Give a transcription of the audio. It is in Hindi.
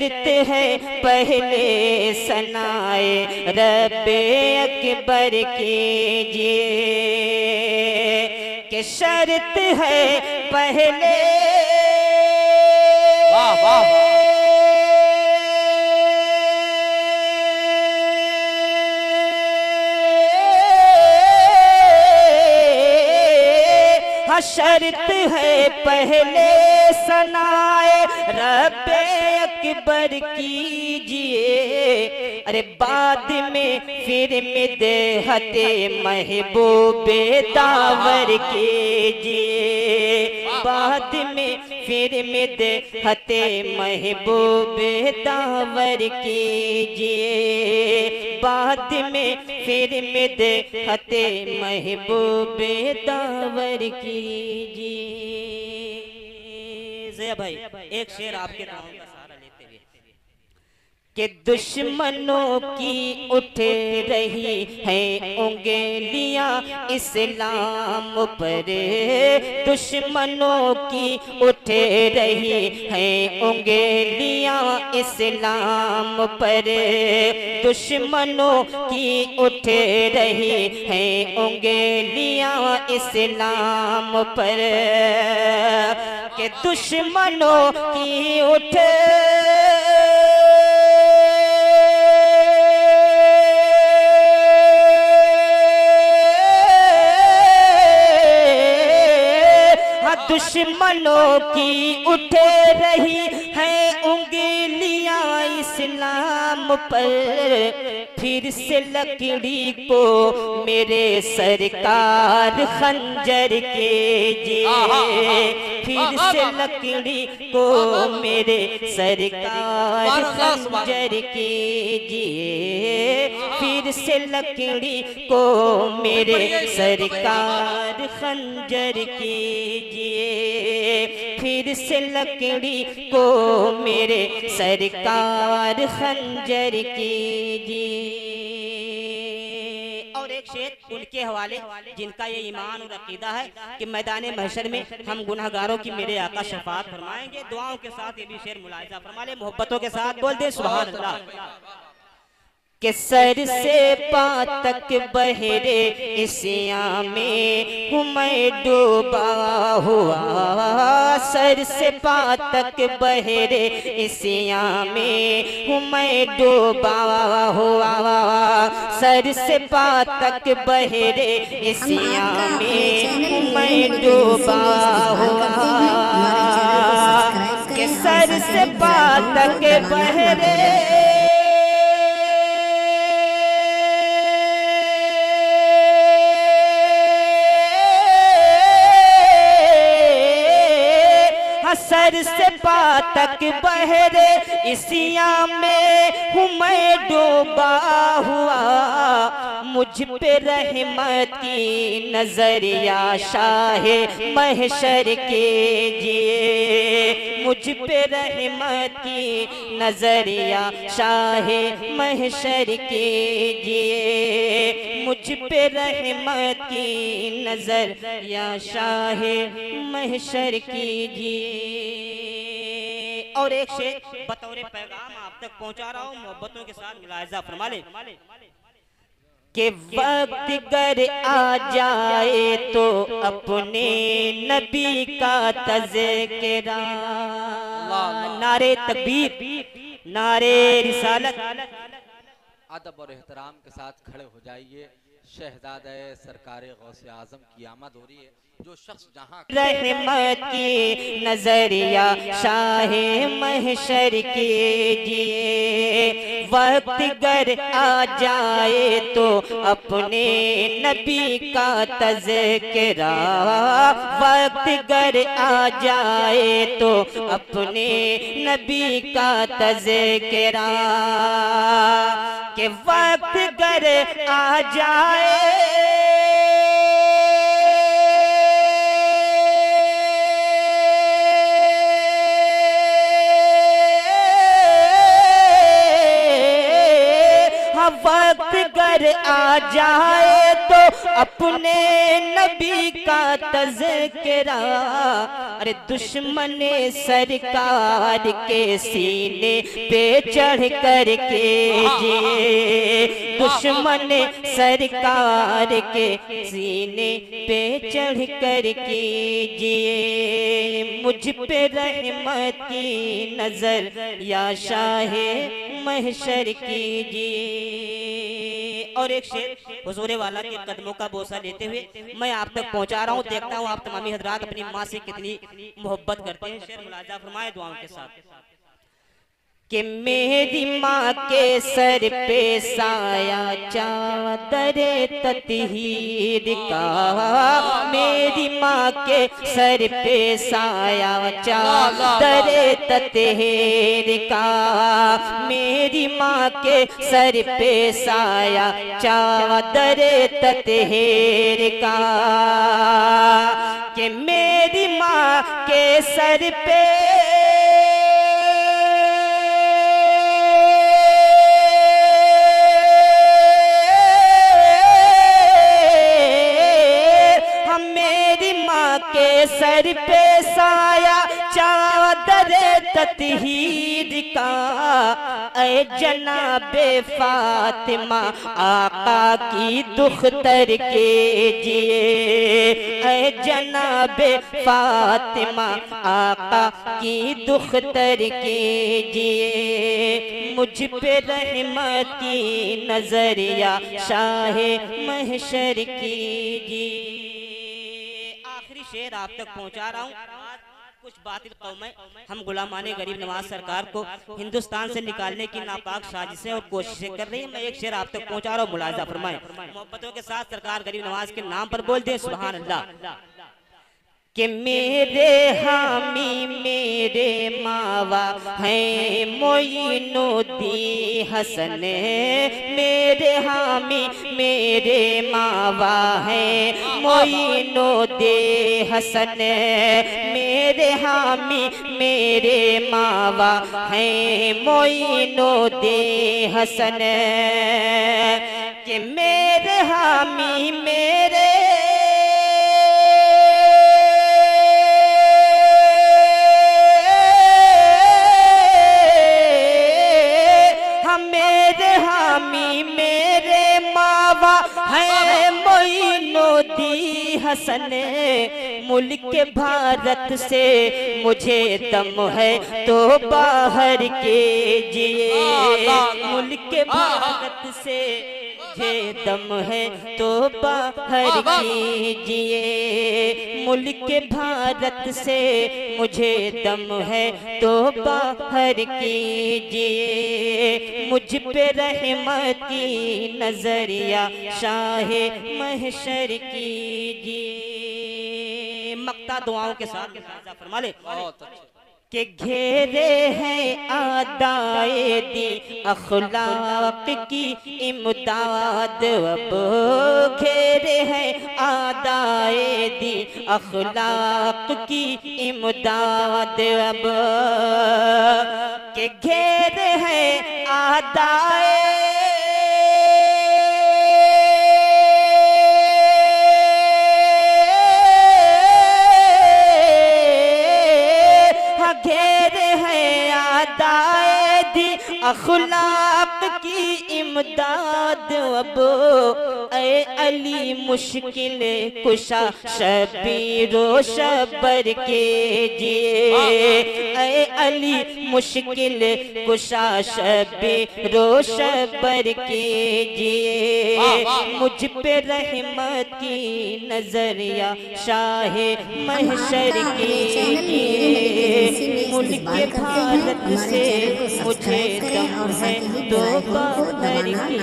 शर्त है पहले सनाए रब्बे अकबर कीजिए, कि शर्त है पहले। वाह वाह शर्त है पहले सनाए रब्बे अकबर कीजिए, अरे बाद में फिर मिदहते महबूबे दावर कीजिए, बाद में फिर मिदहते महबूबे दावर कीजिए, बाद में फिर मिदहते महबूबे दावर कीजिए। ज़या भाई एक शेर आपके नाम का सहारा लेते हुए, कि दुश्मनों की उठ रही है उंगलियां इस्लाम पर, दुश्मनों की उठ रही है उंगलियां इस्लाम पर, दुश्मनों की उठ रही है उंगलियां इस्लाम पर, कि दुश्मनों की उठ दुश्मनों की उठ रही है उंगलियां इस्लाम पर, फिर से लकड़ी को मेरे सरकार खंजर कीजिए, फिर से लकड़ी को मेरे सरकार खंजर कीजिए, फिर से लकड़ी को मेरे सरकार खंजर कीजिए, फिर से लकड़ी को मेरे सरकार खंजर कीजिए। और एक शेर उनके हवाले जिनका ये ईमान और अकीदा है कि मैदान महशर में हम गुनहगारों की मेरे आका शफाअत फरमाएंगे। दुआओं के साथ ये भी शेर मुलाहिजा फरमा ले, मोहब्बतों के साथ बोल दे सुभान अल्लाह। कि सर से पांव तक बहरे इसिया में हूँ मैं डूबा हुआ, सर से पांव तक बहरे इसिया में हूँ मैं डूबा हुआ, सर से पांव तक बहरे इसिया में हूँ मैं डूबा हुआ, कि सर से पांव तक बहरे सर से पांव तक बहरे इसिया में हूँ मैं डूबा हुआ, मुझ पे रहमत की नजर या शाहे महशर कीजिए, मुझ पे रहमत की नजर या शाहे महशर कीजिए, मुझ पे रहमत की नजर या शाहे महशर कीजिए। और एक शेर बतौरे पैगाम आप तक पहुंचा रहा हूं, मोहब्बतों के साथ मुलाहिजा फरमा ले, कि वक्त गर आ जाए तो अपने नबी का तज़किरा, नारे तकबीर नारे रिसालत। अदब और एहतराम के साथ खड़े हो जाइए, शहजादे सरकार गौसे आजम की आमद हो रही है। जो शख्स जहां रहमत की नजरिया शाहे महशर कीजिए, वक्त गर आ जाए तो अपने नबी का तज़किरा, वक्त गर आ जाए तो अपने नबी का तज़किरा, कि वक्त गर आ जाए वक्त घर आ जाए तो अपने नबी का तज़किरा, अरे दुश्मन सरकार के सीने पे चढ़ कर के जिए, दुश्मन सरकार के सीने पे चढ़ कर कीजिए, मुझ पे रहमत की नजर या शाहे महशर कीजिए। और एक शेर हुजूर वाला के कदमों का बोसा लेते हुए मैं आप तक पहुंचा रहा हूं। देखता हूं आप तमामी हजरात अपनी माँ से कितनी मोहब्बत करते हैं। शेर मुलाजा फरमाए दुआओं के साथ कि मेरी माँ के सर पे साया चादरे ततहीर का, मेरी माँ के सर पे साया चादरे ततहीर का, मेरी माँ के सर पे साया चादरे ततहीर का, कि मेरी माँ के सर पे सर पे साया चादर ततहीर का, ऐ जनाबे फातिमा आका की दुख्तर के जिए, ऐ जनाबे फातिमा आका की दुख्तर के जिए, मुझ पे रहमत की नजरिया शाहे महशर कीजिए। शेर आप तक पहुंचा रहा हूँ। कुछ बातिल कौमें हम गुलामाने गरीब नवाज सरकार को हिंदुस्तान से निकालने की नापाक साजिशें और कोशिशें कर रही है। मैं एक शेर आप तक पहुंचा रहा हूँ, मुलाजा फरमाएं। मोहब्बतों के साथ सरकार गरीब नवाज के नाम पर बोल दे सुभान अल्लाह। कि मेरे हामी मेरे मावा हैं मोइनुद्दीन हसन, मेरे हामी मेरे मावा हैं मोइनुद्दीन हसन, मेरे हामी मेरे मावा हैं मोइनुद्दीन हसन, कि मेरे हामी मेरे हसन, मुल्क के भारत से मुझे दम है तो बाहर के जिए, मुल्क के भारत से मुझे दम है तो बाहर कीजिए, मुल्क के भारत से मुझे दम है तो बाहर कीजिए, मुझ पे रहमत की नजरिया शाहे महशर कीजिए। मक्ता दुआओं के साथ फरमा ले कि घेरे हैं आदाए दी अखलाक की इमदाद, अब घेरे हैं आदाए दी अखलाक की इमदाद, अब के घेरे हैं आदाए अखलाक की इमदाद, अब ऐ अली मुश्किल कुशा शबीरो शबर के जिए, ऐ अली मुश्किल कुशा शबीरो शबर के जिए, मुझ पे रहमत की नजरिया शाहे महशर कीजिए, मुल्क के भारत से मुझे दम है तो बाहर की